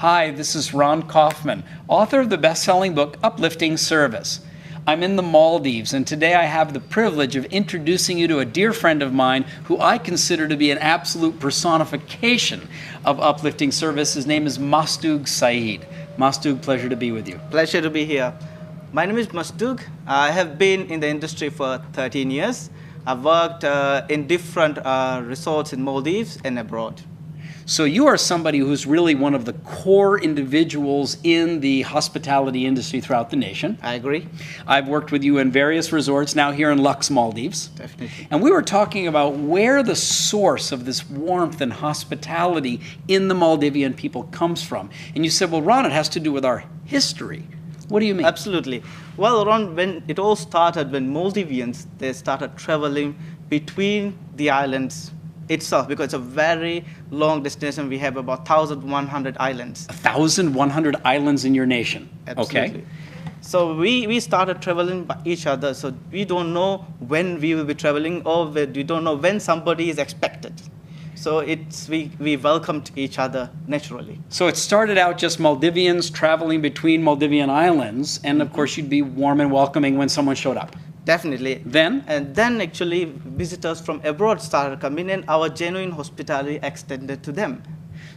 Hi, this is Ron Kaufman, author of the best-selling book, Uplifting Service. I'm in the Maldives, and today I have the privilege of introducing you to a dear friend of mine who I consider to be an absolute personification of uplifting service. His name is Masdhoog Saeed. Masdhoog, pleasure to be with you. Pleasure to be here. My name is Masdhoog. I have been in the industry for 13 years. I've worked in different resorts in Maldives and abroad. So you are somebody who's really one of the core individuals in the hospitality industry throughout the nation. I agree. I've worked with you in various resorts, now here in LUX Maldives. Definitely. And we were talking about where the source of this warmth and hospitality in the Maldivian people comes from. And you said, well, Ron, it has to do with our history. What do you mean? Absolutely. Well, Ron, when it all started, when Maldivians, they started traveling between the islands itself, because it's a very long destination. We have about 1,100 islands. 1,100 islands in your nation. Absolutely. Okay. So we started traveling by each other. So we don't know when we will be traveling, or we don't know when somebody is expected. So we welcomed each other naturally. So it started out just Maldivians traveling between Maldivian islands, and of course you'd be warm and welcoming when someone showed up. Definitely. Then? And then actually visitors from abroad started coming in, our genuine hospitality extended to them.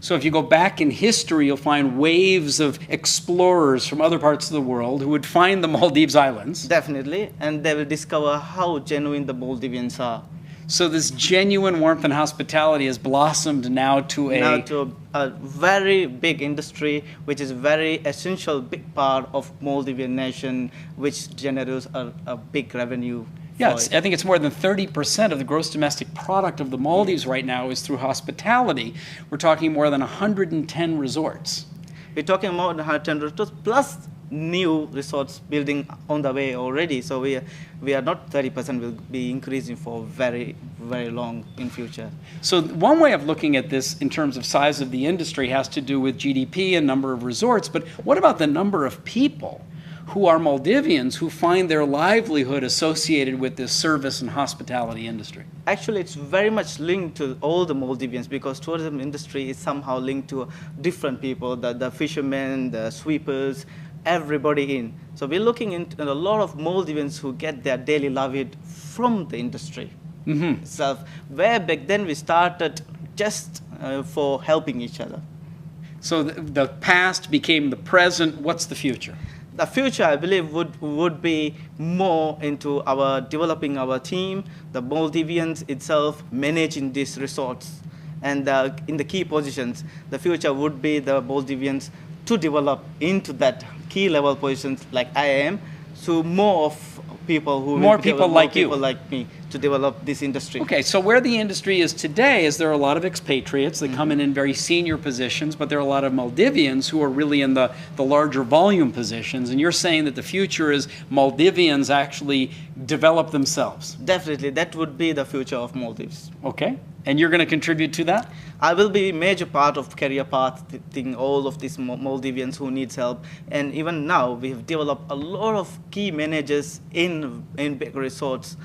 So if you go back in history, you'll find waves of explorers from other parts of the world who would find the Maldives Islands. Definitely. And they will discover how genuine the Maldivians are. So this genuine warmth and hospitality has blossomed now to a very big industry, which is very essential, big part of Maldivian nation, which generates a big revenue. Yeah, I think it's more than 30% of the gross domestic product of the Maldives right now is through hospitality. We're talking more than 110 resorts. We're talking about 110 resorts plus new resorts building on the way already. So we are not 30%, will be increasing for very, very long in future. So one way of looking at this in terms of size of the industry has to do with GDP and number of resorts, but what about the number of people who are Maldivians who find their livelihood associated with this service and hospitality industry? Actually, it's very much linked to all the Maldivians, because tourism industry is somehow linked to different people, the fishermen, the sweepers, everybody in. So we're looking into a lot of Maldivians who get their daily livelihood from the industry itself. Where back then we started just for helping each other. So the past became the present. What's the future? The future, I believe, would be more into our developing our team, the Maldivians itself managing these resorts, and in the key positions. The future would be the Maldivians to develop into that key level positions like I am, so more of people who more people like you, people like me, to develop this industry. Okay, so where the industry is today is there are a lot of expatriates that come in very senior positions, but there are a lot of Maldivians who are really in the larger volume positions, and you're saying that the future is Maldivians actually develop themselves. Definitely, that would be the future of Maldives. Okay, and you're going to contribute to that? I will be a major part of career path, all of these Maldivians who needs help. And even now, we have developed a lot of key managers in big resorts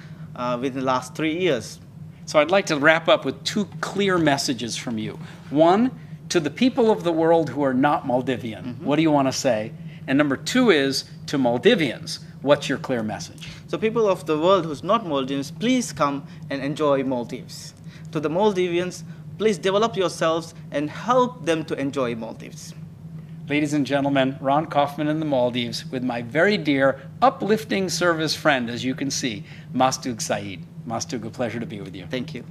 within the last 3 years. So I'd like to wrap up with two clear messages from you. One, to the people of the world who are not Maldivian, what do you want to say? And number two is, to Maldivians, what's your clear message? So people of the world who's not Maldivians, please come and enjoy Maldives. To the Maldivians, please develop yourselves and help them to enjoy Maldives. Ladies and gentlemen, Ron Kaufman in the Maldives with my very dear uplifting service friend, as you can see, Masdhoog Saeed. Masdhoog, a pleasure to be with you. Thank you.